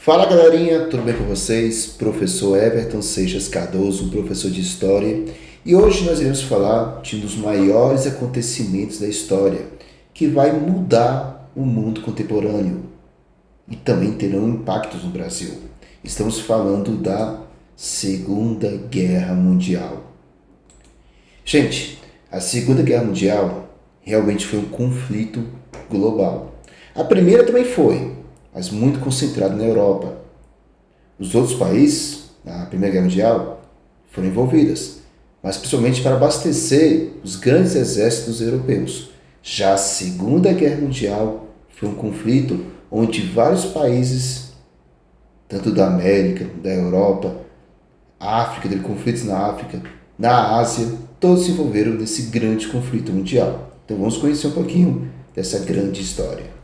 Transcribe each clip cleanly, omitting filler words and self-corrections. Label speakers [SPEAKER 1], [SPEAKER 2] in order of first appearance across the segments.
[SPEAKER 1] Fala galerinha, tudo bem com vocês? Professor Everton Seixas Cardoso, professor de História, e hoje nós iremos falar de um dos maiores acontecimentos da história, que vai mudar o mundo contemporâneo e também terão impactos no Brasil. Estamos falando da Segunda Guerra Mundial. Gente, a Segunda Guerra Mundial realmente foi um conflito global. A primeira também foi, mas muito concentrado na Europa. Os outros países, na Primeira Guerra Mundial, foram envolvidos, mas principalmente para abastecer os grandes exércitos europeus. Já a Segunda Guerra Mundial foi um conflito onde vários países, tanto da América, da Europa, África, teve conflitos na África, na Ásia, todos se envolveram nesse grande conflito mundial. Então vamos conhecer um pouquinho dessa grande história.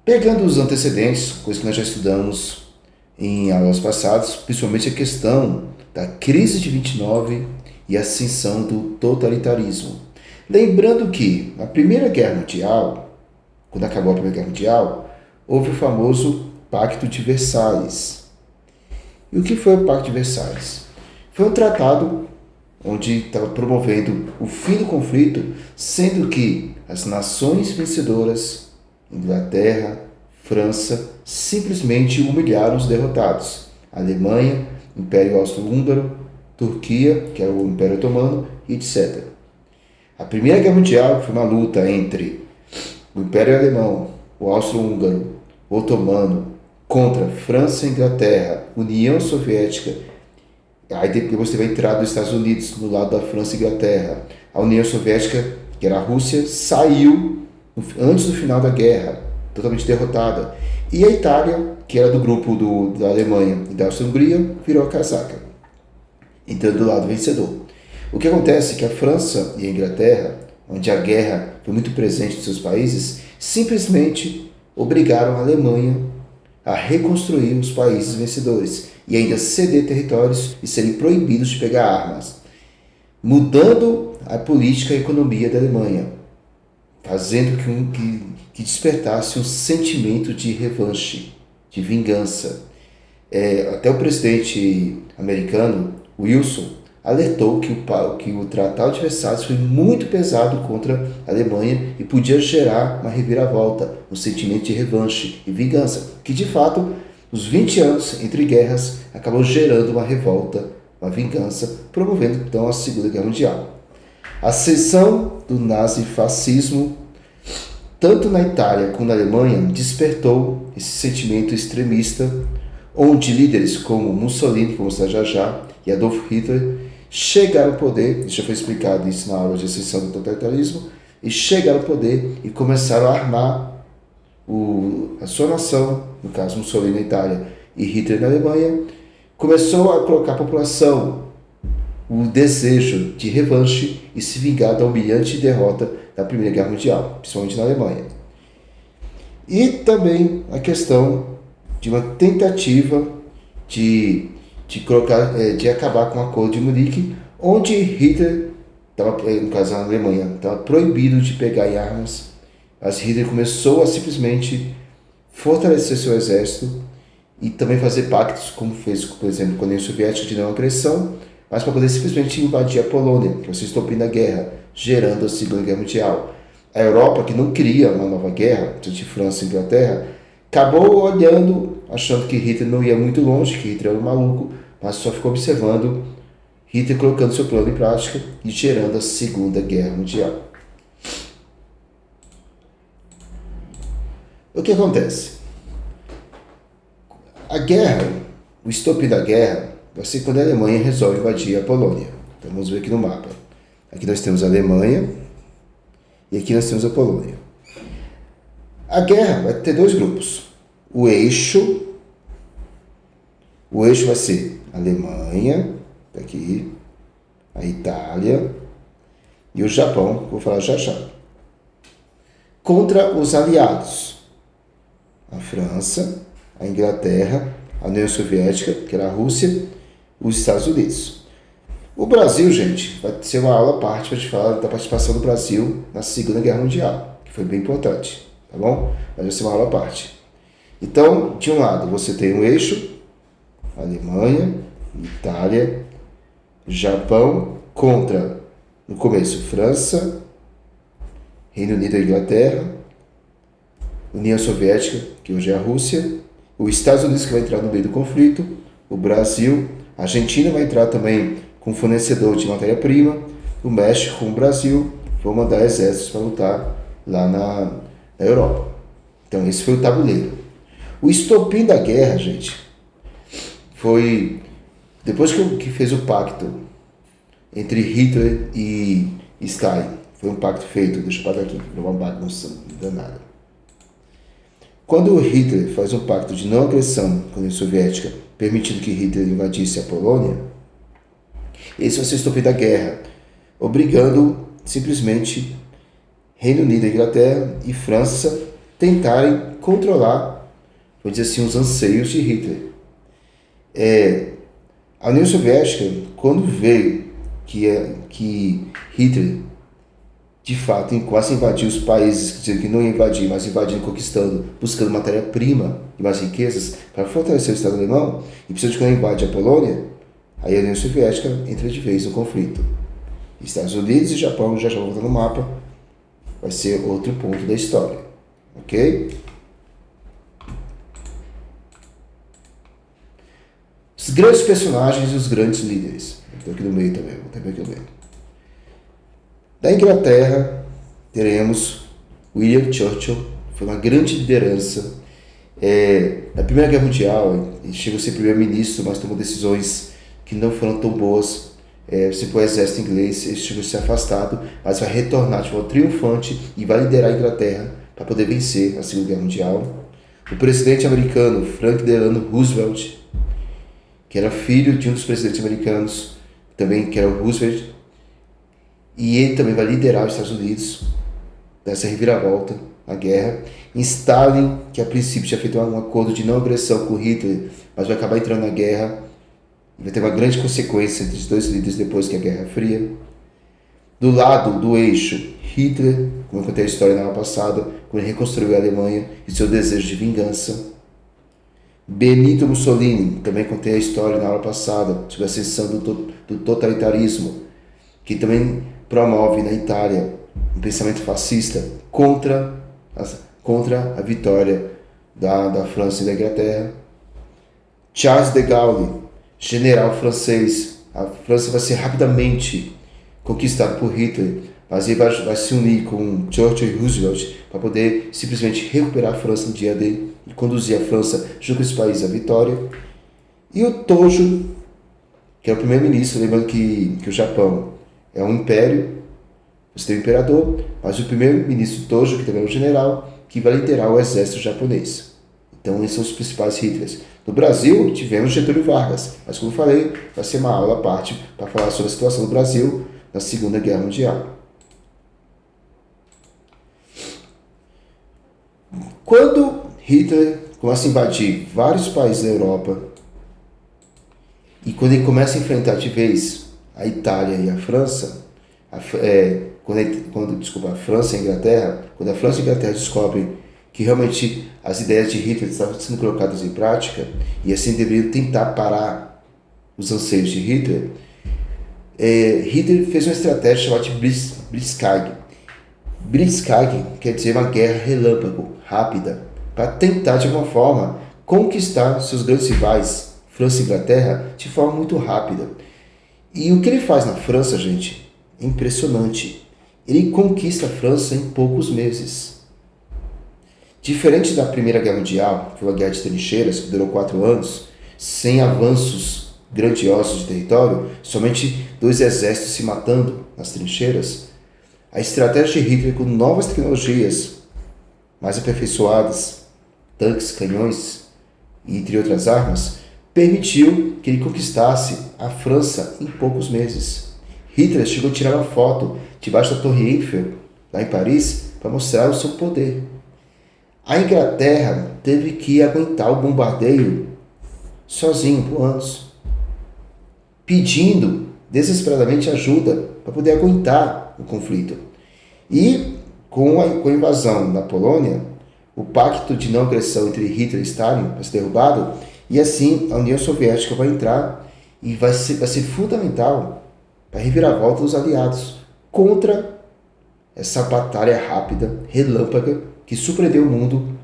[SPEAKER 1] Pegando os antecedentes, coisas que nós já estudamos em aulas passadas, principalmente a questão da crise de 29 e a ascensão do totalitarismo. Lembrando que na Primeira Guerra Mundial, quando acabou a Primeira Guerra Mundial, houve o famoso Pacto de Versalhes. E o que foi o Pacto de Versalhes? Foi um tratado onde estava promovendo o fim do conflito, sendo que as nações vencedoras, Inglaterra, França, simplesmente humilharam os derrotados. Alemanha, Império Austro-Húngaro, Turquia, que era o Império Otomano, etc. A Primeira Guerra Mundial foi uma luta entre o Império Alemão, o Austro-Húngaro, o Otomano, contra França e Inglaterra, União Soviética. Aí depois teve a entrada dos Estados Unidos no lado da França e Inglaterra. A União Soviética, que era a Rússia, saiu antes do final da guerra, totalmente derrotada. E a Itália, que era do grupo da Alemanha e da Áustria-Hungria, virou a casaca, entrando do lado vencedor. O que acontece é que a França e a Inglaterra, onde a guerra foi muito presente em seus países, simplesmente obrigaram a Alemanha a reconstruir os países vencedores e ainda ceder territórios e serem proibidos de pegar armas, mudando a política e a economia da Alemanha, fazendo que despertasse um sentimento de revanche, de vingança. Até o presidente americano, Wilson, alertou que o Tratado de Versalhes foi muito pesado contra a Alemanha e podia gerar uma reviravolta, um sentimento de revanche e vingança, que de fato, os 20 anos entre guerras, acabou gerando uma revolta, uma vingança, promovendo então a Segunda Guerra Mundial. A ascensão do nazifascismo, tanto na Itália como na Alemanha, despertou esse sentimento extremista, onde líderes como Mussolini, como está já, e Adolf Hitler chegaram ao poder, isso já foi explicado isso na aula de ascensão do totalitarismo, e chegaram ao poder e começaram a armar a sua nação, no caso Mussolini na Itália e Hitler na Alemanha, começou a colocar a população o desejo de revanche e se vingar da humilhante derrota da Primeira Guerra Mundial, principalmente na Alemanha. E também a questão de uma tentativa de acabar com o Acordo de Munique, onde Hitler, no caso na Alemanha, estava proibido de pegar em armas, mas Hitler começou a simplesmente fortalecer seu exército e também fazer pactos, como fez, por exemplo, com a União Soviética, de não agressão, mas para poder simplesmente invadir a Polônia, que você estopim da guerra, gerando a Segunda Guerra Mundial. A Europa, que não queria uma nova guerra, entre França e Inglaterra, acabou olhando, achando que Hitler não ia muito longe, que Hitler era um maluco, mas só ficou observando Hitler colocando seu plano em prática e gerando a Segunda Guerra Mundial. O que acontece? A guerra, o estopim da guerra, vai ser quando a Alemanha resolve invadir a Polônia. Então vamos ver aqui no mapa. Aqui nós temos a Alemanha e aqui nós temos a Polônia. A guerra vai ter dois grupos. O eixo vai ser a Alemanha, aqui, a Itália e o Japão, vou falar já já. Contra os aliados, a França, a Inglaterra, a União Soviética, que era a Rússia, os Estados Unidos. O Brasil, gente, vai ser uma aula à parte para a gente falar da participação do Brasil na Segunda Guerra Mundial, que foi bem importante. tá bom? Mas vai ser uma aula à parte. Então, de um lado, você tem um eixo, Alemanha, Itália, Japão, contra, no começo, França, Reino Unido e Inglaterra, União Soviética, que hoje é a Rússia, os Estados Unidos que vai entrar no meio do conflito, o Brasil, a Argentina vai entrar também com fornecedor de matéria-prima, o México com o Brasil, vão mandar exércitos para lutar lá na Europa. Então esse foi o tabuleiro. O estopim da guerra, gente, foi depois que fez o pacto entre Hitler e Stalin. Foi um pacto feito, deixa eu pagar aqui, para uma bagunça danada. Quando Hitler faz um pacto de não agressão com a União Soviética, permitindo que Hitler invadisse a Polônia, esse vai ser o estopim da guerra, obrigando simplesmente Reino Unido, Inglaterra e França tentarem controlar, vou dizer assim, os anseios de Hitler. A União Soviética, quando veio que Hitler de fato quase invadiu os países, dizendo que não ia invadir, mas invadindo, conquistando, buscando matéria-prima e mais riquezas para fortalecer o Estado alemão, e principalmente quando invade a Polônia, aí a União Soviética entra de vez no conflito. Estados Unidos e Japão já vão voltar no mapa, vai ser outro ponto da história, ok? Os grandes personagens e os grandes líderes. Estou aqui no meio também, vou ter aqui no meio. Da Inglaterra, teremos William Churchill, foi uma grande liderança. Na Primeira Guerra Mundial, ele chegou a ser primeiro-ministro, mas tomou decisões que não foram tão boas. O exército inglês, ele chegou a ser afastado, mas vai retornar de forma triunfante e vai liderar a Inglaterra para poder vencer a Segunda Guerra Mundial. O presidente americano Franklin Delano Roosevelt, que era filho de um dos presidentes americanos, também que era o Roosevelt, e ele também vai liderar os Estados Unidos nessa reviravolta, na guerra. Stalin, que a princípio tinha feito um acordo de não agressão com Hitler, mas vai acabar entrando na guerra, e vai ter uma grande consequência entre os dois líderes depois que a Guerra Fria. Do lado do eixo, Hitler, como eu contei a história na aula passada, quando ele reconstruiu a Alemanha e seu desejo de vingança. Benito Mussolini, também contei a história na aula passada, sobre a ascensão do totalitarismo, que também promove na Itália um pensamento fascista contra a vitória da França e da Inglaterra. Charles de Gaulle, general francês. A França vai ser rapidamente conquistada por Hitler, mas ele vai se unir com Churchill e Roosevelt para poder simplesmente recuperar a França no dia D e conduzir a França junto com esse país à vitória. E o Tojo, que é o primeiro-ministro, lembrando que o Japão é um império, você tem o imperador, mas o primeiro-ministro Tojo, que também é um general, que vai liderar o exército japonês. Então, esses são os principais Hitlers. No Brasil, tivemos Getúlio Vargas, mas como eu falei, vai ser uma aula à parte para falar sobre a situação do Brasil na Segunda Guerra Mundial. Quando Hitler começa a invadir vários países da Europa, e quando ele começa a enfrentar de vez a Itália e a França, a França e a Inglaterra, quando a França e a Inglaterra descobrem que realmente as ideias de Hitler estavam sendo colocadas em prática e assim deveriam tentar parar os anseios de Hitler, Hitler fez uma estratégia chamada de Blitzkrieg. Blitzkrieg quer dizer uma guerra relâmpago, rápida, para tentar de alguma forma conquistar seus grandes rivais, França e Inglaterra, de forma muito rápida. E o que ele faz na França, gente, é impressionante. Ele conquista a França em poucos meses. Diferente da Primeira Guerra Mundial, que foi uma guerra de trincheiras que durou 4 anos, sem avanços grandiosos de território, somente 2 exércitos se matando nas trincheiras, a estratégia de Hitler com novas tecnologias mais aperfeiçoadas, tanques, canhões e entre outras armas, permitiu que ele conquistasse a França em poucos meses. Hitler chegou a tirar uma foto debaixo da Torre Eiffel, lá em Paris, para mostrar o seu poder. A Inglaterra teve que aguentar o bombardeio sozinho por anos, pedindo desesperadamente ajuda para poder aguentar o conflito. E com a invasão da Polônia, o pacto de não agressão entre Hitler e Stalin vai ser derrubado, e assim a União Soviética vai entrar e vai ser fundamental para a reviravolta dos aliados contra essa batalha rápida, relâmpaga, que surpreendeu o mundo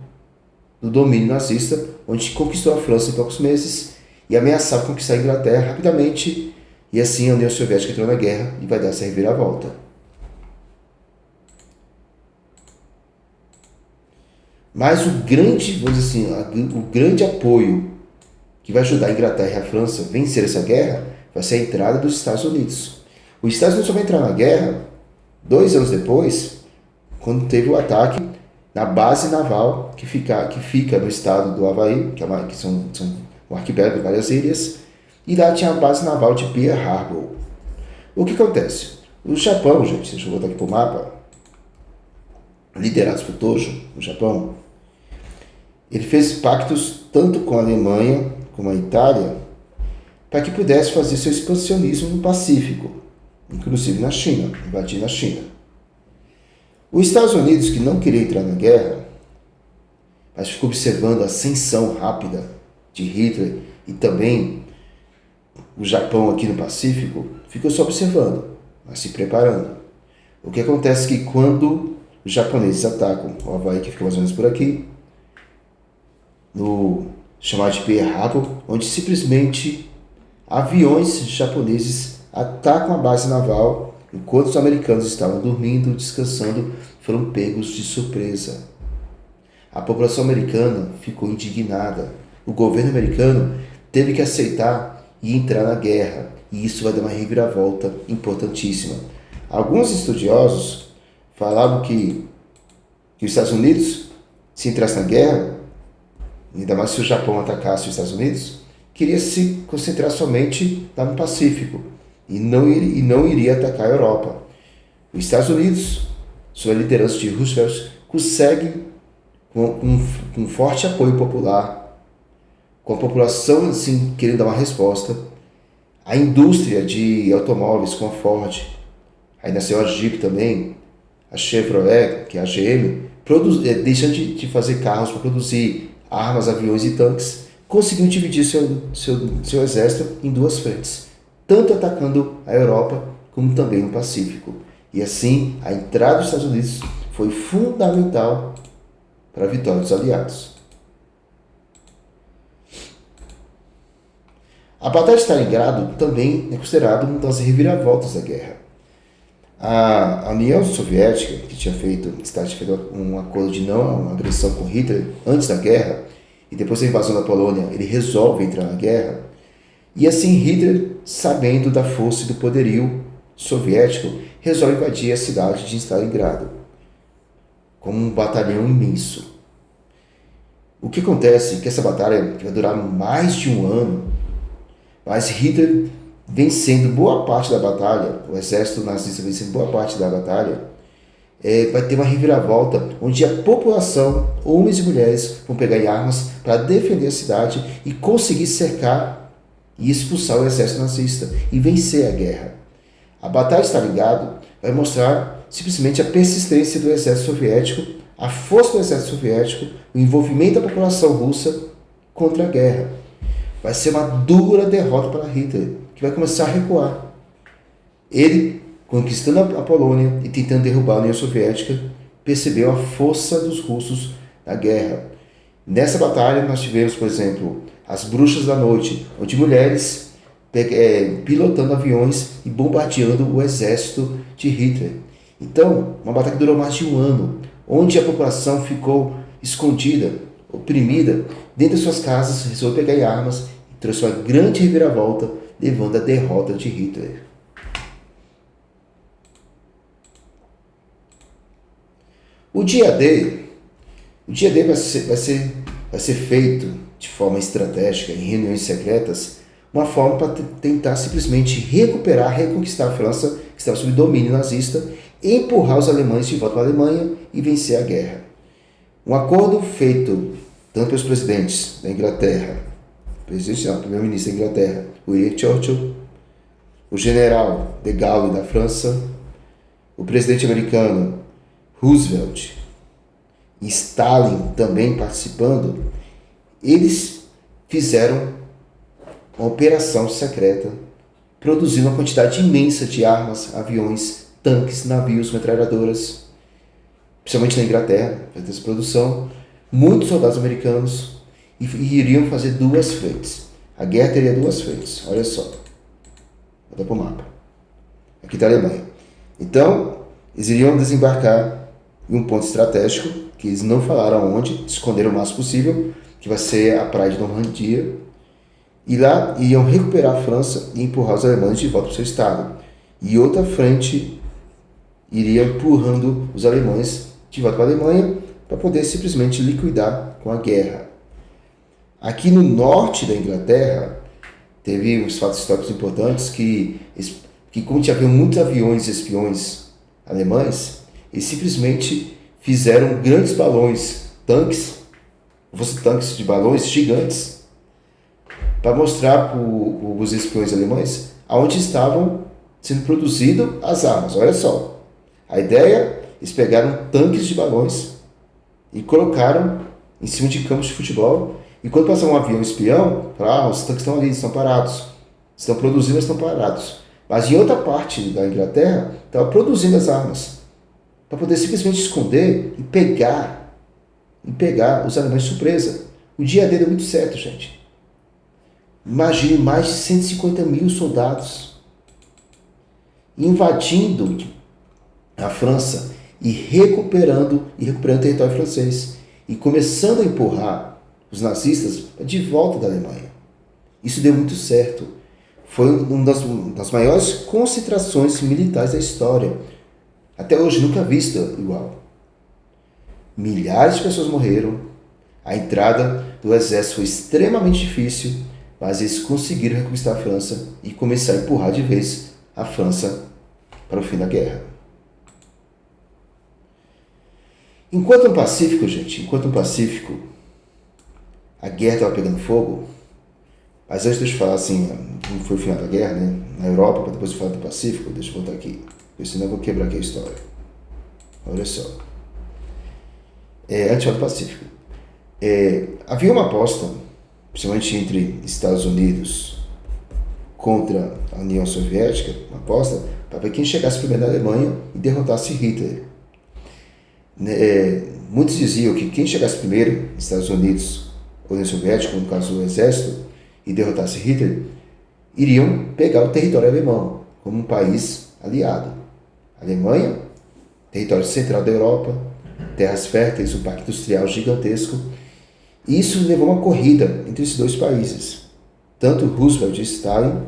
[SPEAKER 1] do domínio nazista, onde conquistou a França em poucos meses e ameaçava conquistar a Inglaterra rapidamente, e assim a União Soviética entrou na guerra e vai dar essa reviravolta. Mas vamos dizer assim, o grande apoio que vai ajudar a Inglaterra e a França a vencer essa guerra vai ser a entrada dos Estados Unidos. Os Estados Unidos só vai entrar na guerra 2 anos depois, quando teve o ataque na base naval que fica no estado do Havaí, que são um arquipélago de várias ilhas, e lá tinha a base naval de Pearl Harbor. O que acontece? O Japão, gente, deixa eu voltar aqui para o mapa, liderados por Tojo, o Japão, ele fez pactos tanto com a Alemanha como a Itália para que pudesse fazer seu expansionismo no Pacífico, inclusive na China, invadir a China. Os Estados Unidos, que não queria entrar na guerra, mas ficou observando a ascensão rápida de Hitler e também o Japão aqui no Pacífico, ficou só observando, mas se preparando. O que acontece é que quando os japoneses atacam o Havaí, que fica mais ou menos por aqui, no chamado de Pearl Harbor, onde simplesmente aviões japoneses atacam a base naval, enquanto os americanos estavam dormindo, descansando, foram pegos de surpresa. A população americana ficou indignada. O governo americano teve que aceitar e entrar na guerra, e isso vai dar uma reviravolta importantíssima. Alguns estudiosos falavam que os Estados Unidos, se entrasse na guerra, ainda mais se o Japão atacasse os Estados Unidos, queria se concentrar somente lá no Pacífico e não iria atacar a Europa. Os Estados Unidos, sob a liderança de Roosevelt, consegue, com forte apoio popular, com a população assim, querendo dar uma resposta, a indústria de automóveis com a Ford, aí nasceu a Jeep também, a Chevrolet, que é a GM, deixando de fazer carros para produzir armas, aviões e tanques, conseguiu dividir seu exército em 2 frentes, tanto atacando a Europa como também o Pacífico. E assim, a entrada dos Estados Unidos foi fundamental para a vitória dos aliados. A Batalha de Stalingrado também é considerada uma das reviravoltas da guerra. A União Soviética, que tinha feito um acordo de não agressão com Hitler antes da guerra, e depois da invasão da Polônia, ele resolve entrar na guerra, e assim Hitler, sabendo da força e do poderio soviético, resolve invadir a cidade de Stalingrado, como um batalhão imenso. O que acontece é que essa batalha vai durar mais de um ano, mas Hitler, vencendo boa parte da batalha, o exército nazista vencendo boa parte da batalha, vai ter uma reviravolta onde a população, homens e mulheres, vão pegar em armas para defender a cidade e conseguir cercar e expulsar o exército nazista e vencer a guerra. A Batalha de Stalingrado vai mostrar simplesmente a persistência do exército soviético, a força do exército soviético, o envolvimento da população russa contra a guerra. Vai ser uma dura derrota para Hitler, que vai começar a recuar. Ele, conquistando a Polônia e tentando derrubar a União Soviética, percebeu a força dos russos na guerra. Nessa batalha nós tivemos, por exemplo, as Bruxas da Noite, onde mulheres pilotando aviões e bombardeando o exército de Hitler. Então, uma batalha que durou mais de um ano, onde a população ficou escondida, oprimida, dentro de suas casas, resolveu pegar em armas e trouxe uma grande reviravolta, levando à derrota de Hitler. O dia D vai ser feito de forma estratégica, em reuniões secretas, uma forma para tentar simplesmente reconquistar a França, que estava sob domínio nazista, empurrar os alemães de volta para a Alemanha e vencer a guerra. Um acordo feito tanto pelos presidentes da Inglaterra, primeiro-ministro da Inglaterra, Winston Churchill, o general de Gaulle da França, o presidente americano Roosevelt e Stalin também participando, eles fizeram uma operação secreta, produzindo uma quantidade imensa de armas, aviões, tanques, navios, metralhadoras, principalmente na Inglaterra, fez essa produção, muitos soldados americanos, e iriam fazer duas frentes. A guerra teria duas frentes, olha só, vou dar para o mapa. Aqui está a Alemanha. Então, eles iriam desembarcar em um ponto estratégico, que eles não falaram onde, esconderam o máximo possível, que vai ser a praia de Normandia, e lá iam recuperar a França e empurrar os alemães de volta para o seu estado. E outra frente iria empurrando os alemães de volta para a Alemanha para poder simplesmente liquidar com a guerra. Aqui no norte da Inglaterra, teve uns fatos históricos importantes que como tinha muitos aviões e espiões alemães, eles simplesmente fizeram grandes balões, tanques de balões gigantes, para mostrar para os espiões alemães aonde estavam sendo produzidas as armas. Olha só, a ideia, eles pegaram tanques de balões e colocaram em cima de campos de futebol, e quando passava um avião espião, falaram, os tanques estão ali, estão parados, estão produzindo, mas estão parados. Mas em outra parte da Inglaterra, estava produzindo as armas, para poder simplesmente esconder e pegar os alemães de surpresa. O dia dele deu muito certo, gente. Imagine mais de 150 mil soldados invadindo a França e recuperando o território francês e começando a empurrar os nazistas de volta da Alemanha. Isso deu muito certo. Foi uma das maiores concentrações militares da história. Até hoje nunca vista igual. Milhares de pessoas morreram. A entrada do exército foi extremamente difícil, mas eles conseguiram reconquistar a França e começar a empurrar de vez a França para o fim da guerra. Enquanto no Pacífico, a guerra estava pegando fogo, mas antes de eu falar assim, como foi o final da guerra, né, na Europa, para depois eu falar do Pacífico, deixa eu voltar aqui, porque senão eu vou quebrar aqui a história. Olha só. Antes de falar do Pacífico. Havia uma aposta, principalmente entre Estados Unidos contra a União Soviética, uma aposta para ver quem chegasse primeiro na Alemanha e derrotasse Hitler. Muitos diziam que quem chegasse primeiro, Estados Unidos ou União Soviética, no caso o exército, e derrotasse Hitler, iriam pegar o território alemão como um país aliado. Alemanha, território central da Europa, terras férteis, um parque industrial gigantesco. E isso levou uma corrida entre esses dois países. Tanto Roosevelt e Stalin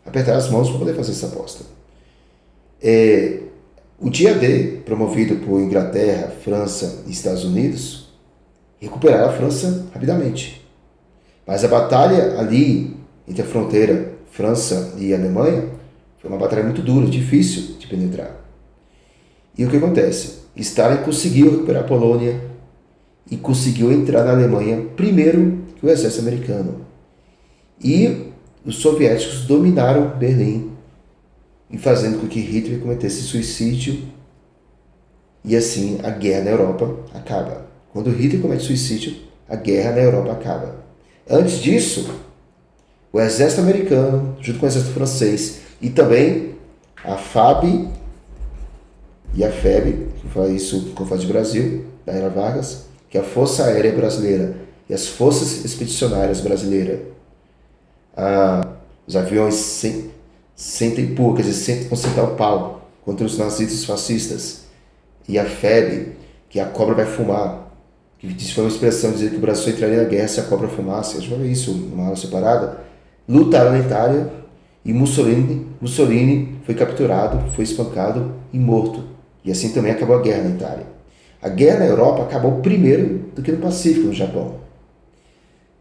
[SPEAKER 1] apertaram as mãos para poder fazer essa aposta. O dia D, promovido por Inglaterra, França e Estados Unidos, recuperaram a França rapidamente. Mas a batalha ali, entre a fronteira França e Alemanha, foi uma batalha muito dura, difícil de penetrar. E o que acontece? Stalin conseguiu recuperar a Polônia e conseguiu entrar na Alemanha primeiro que o exército americano. E os soviéticos dominaram Berlim, e fazendo com que Hitler cometesse suicídio, e assim a guerra na Europa acaba. Quando Hitler comete suicídio, a guerra na Europa acaba. Antes disso, o exército americano, junto com o exército francês, e também a FAB e a FEB, que eu falo isso com o de Brasil, da Era Vargas, que é a Força Aérea Brasileira e as Forças Expedicionárias Brasileiras, os aviões sentem puro, quer dizer, sentem concentrar o pau contra os nazistas e os fascistas, e a FEB, que a cobra vai fumar, que foi uma expressão dizer que o Brasil entraria na guerra se a cobra fumasse, a gente vai ver isso numa aula separada, lutaram na Itália, e Mussolini foi capturado, foi espancado e morto. E assim também acabou a guerra na Itália. A guerra na Europa acabou primeiro do que no Pacífico, no Japão.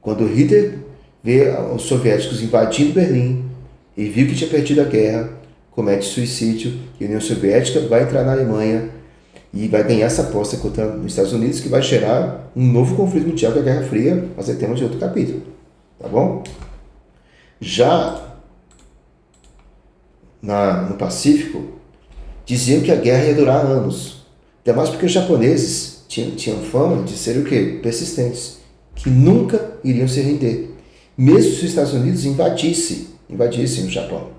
[SPEAKER 1] Quando Hitler vê os soviéticos invadindo Berlim e viu que tinha perdido a guerra, comete suicídio, e a União Soviética vai entrar na Alemanha e vai ganhar essa aposta contra os Estados Unidos, que vai gerar um novo conflito mundial, que é a Guerra Fria, mas é tema de outro capítulo. Tá bom? Já no Pacífico, diziam que a guerra ia durar anos. Até mais porque os japoneses tinham fama de ser o quê? Persistentes, que nunca iriam se render, mesmo se os Estados Unidos invadissem o Japão.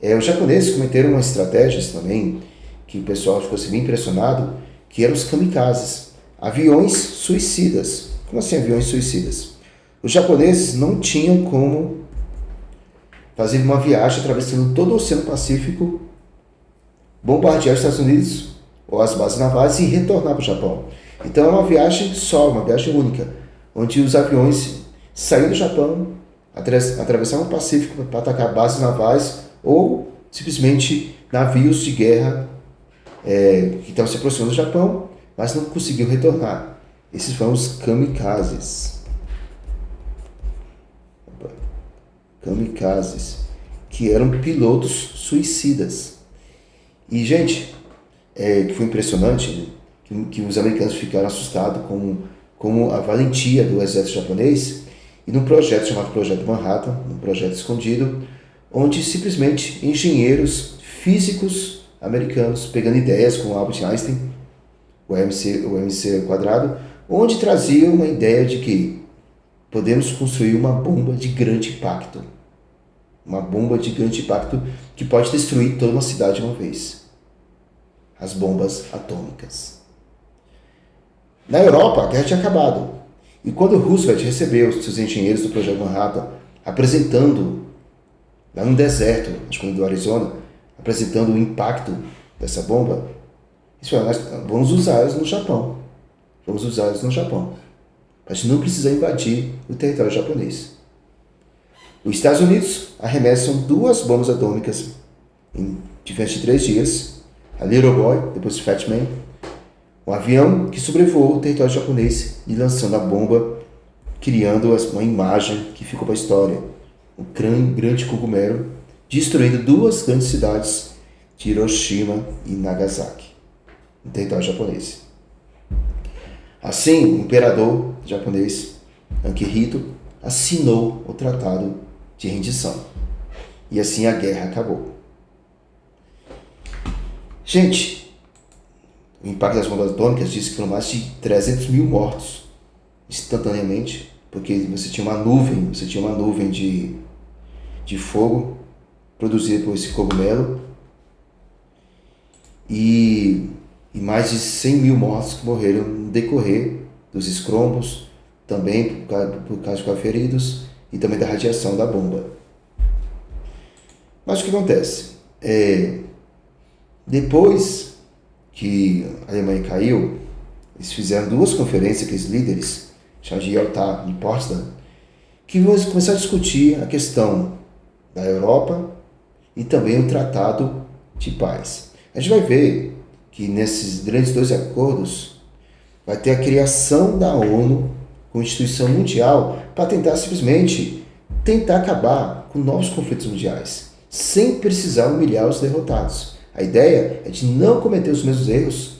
[SPEAKER 1] Os japoneses cometeram uma estratégia também, que o pessoal ficou assim, bem impressionado, que eram os kamikazes, aviões suicidas. Como assim aviões suicidas? Os japoneses não tinham como fazer uma viagem atravessando todo o Oceano Pacífico, bombardear os Estados Unidos ou as bases navais e retornar para o Japão. Então é uma viagem só, uma viagem única, onde os aviões saíam do Japão, atravessavam o Pacífico para atacar bases navais ou simplesmente navios de guerra que estavam se aproximando do Japão, mas não conseguiam retornar. Esses foram os kamikazes. Kamikazes, que eram pilotos suicidas. E, gente, que foi impressionante, né? que os americanos ficaram assustados com a valentia do exército japonês e num projeto chamado Projeto Manhattan, um projeto escondido, onde simplesmente engenheiros físicos americanos, pegando ideias com Albert Einstein, o MC quadrado, onde traziam uma ideia de que podemos construir uma bomba de grande impacto. Uma bomba de grande impacto que pode destruir toda uma cidade de uma vez. As bombas atômicas. Na Europa, a guerra tinha acabado. E quando Roosevelt recebeu os seus engenheiros do Projeto Manhattan, apresentando, lá no deserto, acho que do Arizona, apresentando o impacto dessa bomba, eles falaram, nós vamos usar elas no Japão. Vamos usar elas no Japão. Para a gente não precisar invadir o território japonês. Os Estados Unidos arremessam 2 bombas atômicas em diferentes de 3 dias. A Little Boy, depois o Fat Man, um avião que sobrevoou o território japonês e lançando a bomba, criando uma imagem que ficou para a história. Um grande cogumelo, destruindo 2 grandes cidades de Hiroshima e Nagasaki, no território japonês. Assim, o imperador japonês, Akihito, assinou o Tratado de Rendição. E assim a guerra acabou. Gente, o impacto das bombas atômicas diz que foram mais de 300 mil mortos instantaneamente, porque você tinha uma nuvem de fogo produzida por esse cogumelo e mais de 100 mil mortos que morreram no decorrer dos estrombos, também por causa de ficar feridos e também da radiação da bomba. Mas o que acontece? Depois que a Alemanha caiu, eles fizeram 2 conferências, aqueles líderes, chamados de Yalta e Potsdam, que começaram a discutir a questão da Europa e também o Tratado de Paz. A gente vai ver que nesses grandes 2 acordos vai ter a criação da ONU como instituição mundial para tentar acabar com novos conflitos mundiais, sem precisar humilhar os derrotados. A ideia é de não cometer os mesmos erros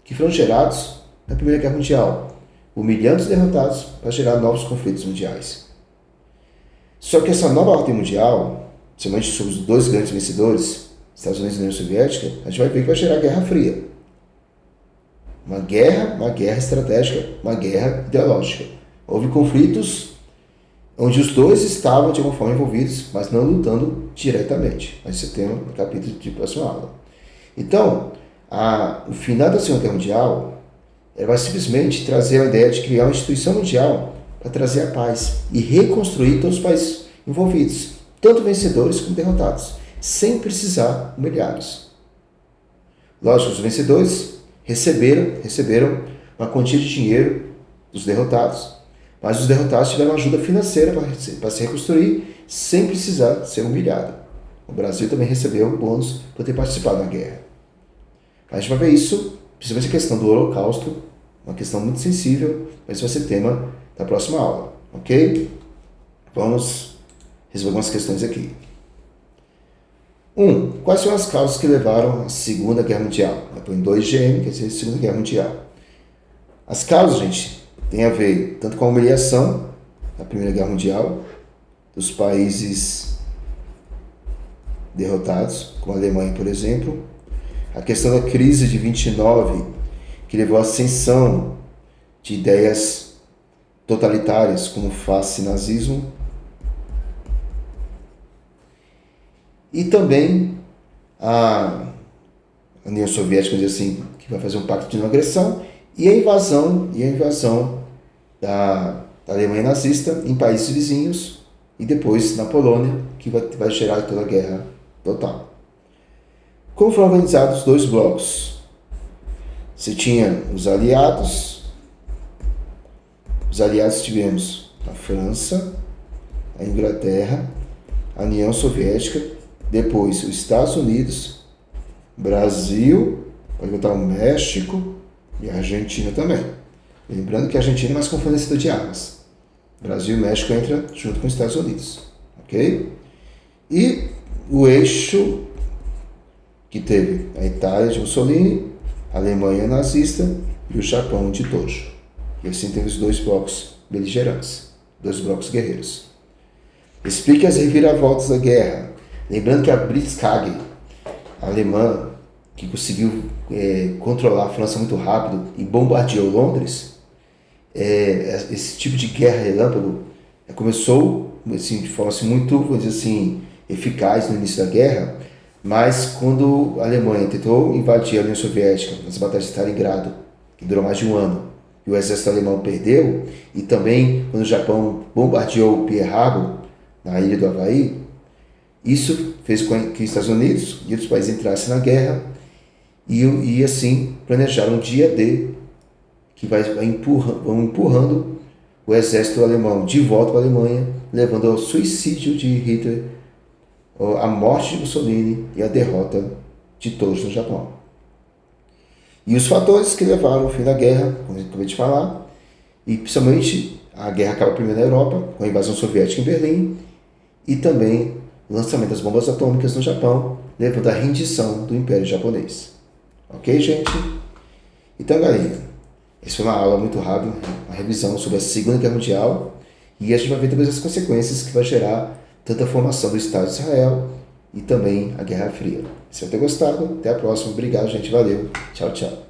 [SPEAKER 1] que foram gerados na Primeira Guerra Mundial, humilhando os derrotados para gerar novos conflitos mundiais. Só que essa nova ordem mundial, principalmente sobre os 2 grandes vencedores, Estados Unidos e União Soviética, a gente vai ver que vai gerar Guerra Fria. Uma guerra estratégica, uma guerra ideológica. Houve conflitos onde os 2 estavam de alguma forma envolvidos, mas não lutando diretamente. Mas você tem um capítulo de próxima aula. Então, o final da Segunda Guerra Mundial vai simplesmente trazer a ideia de criar uma instituição mundial para trazer a paz e reconstruir todos os países envolvidos, tanto vencedores como derrotados, sem precisar humilhá-los. Lógico, os vencedores receberam uma quantia de dinheiro dos derrotados, mas os derrotados tiveram ajuda financeira para se reconstruir sem precisar ser humilhado. O Brasil também recebeu bônus por ter participado da guerra. A gente vai ver isso, principalmente a questão do Holocausto, uma questão muito sensível, mas vai ser tema da próxima aula, ok? Vamos resolver algumas questões aqui. 1. Quais são as causas que levaram à Segunda Guerra Mundial? Põe 2GM, quer dizer, Segunda Guerra Mundial. As causas, gente, tem a ver tanto com a humilhação da Primeira Guerra Mundial, dos países derrotados, como a Alemanha, por exemplo, a questão da crise de 29 que levou à ascensão de ideias totalitárias como fascinazismo e também a União Soviética, diz assim, que vai fazer um pacto de não agressão, e a invasão da Alemanha nazista em países vizinhos e depois na Polônia, que vai gerar toda a guerra total. Como foram organizados os dois blocos? Você tinha os aliados tivemos a França, a Inglaterra, a União Soviética, depois os Estados Unidos, Brasil, pode botar o México e a Argentina também. Lembrando que a Argentina é mais com fornecedor de armas. Brasil e México entram junto com os Estados Unidos. Ok? E o eixo que teve a Itália de Mussolini, a Alemanha nazista e o Japão de Tojo. E assim teve os dois blocos beligerantes, dois blocos guerreiros. Explique as reviravoltas da guerra. Lembrando que a Blitzkrieg alemã, que conseguiu controlar a França muito rápido e bombardeou Londres, esse tipo de guerra relâmpago começou assim, de forma assim, muito, vamos dizer assim, eficaz no início da guerra, mas quando a Alemanha tentou invadir a União Soviética nas batalhas de Stalingrado, que durou mais de um ano, e o exército alemão perdeu, e também quando o Japão bombardeou Pearl Harbor, na ilha do Havaí, isso fez com que os Estados Unidos e outros países entrassem na guerra e assim planejaram um dia D que vão empurrando o exército alemão de volta para a Alemanha, levando ao suicídio de Hitler, a morte de Mussolini e a derrota de todos no Japão. E os fatores que levaram ao fim da guerra, como eu acabei de falar, e principalmente a guerra acaba primeiro na Europa, com a invasão soviética em Berlim, e também o lançamento das bombas atômicas no Japão, levando à rendição do Império Japonês. Ok, gente? Então, galera, essa foi uma aula muito rápida, uma revisão sobre a Segunda Guerra Mundial, e a gente vai ver também as consequências que vai gerar tanto a formação do Estado de Israel e também a Guerra Fria. Espero ter gostado. Até a próxima. Obrigado, gente. Valeu. Tchau, tchau.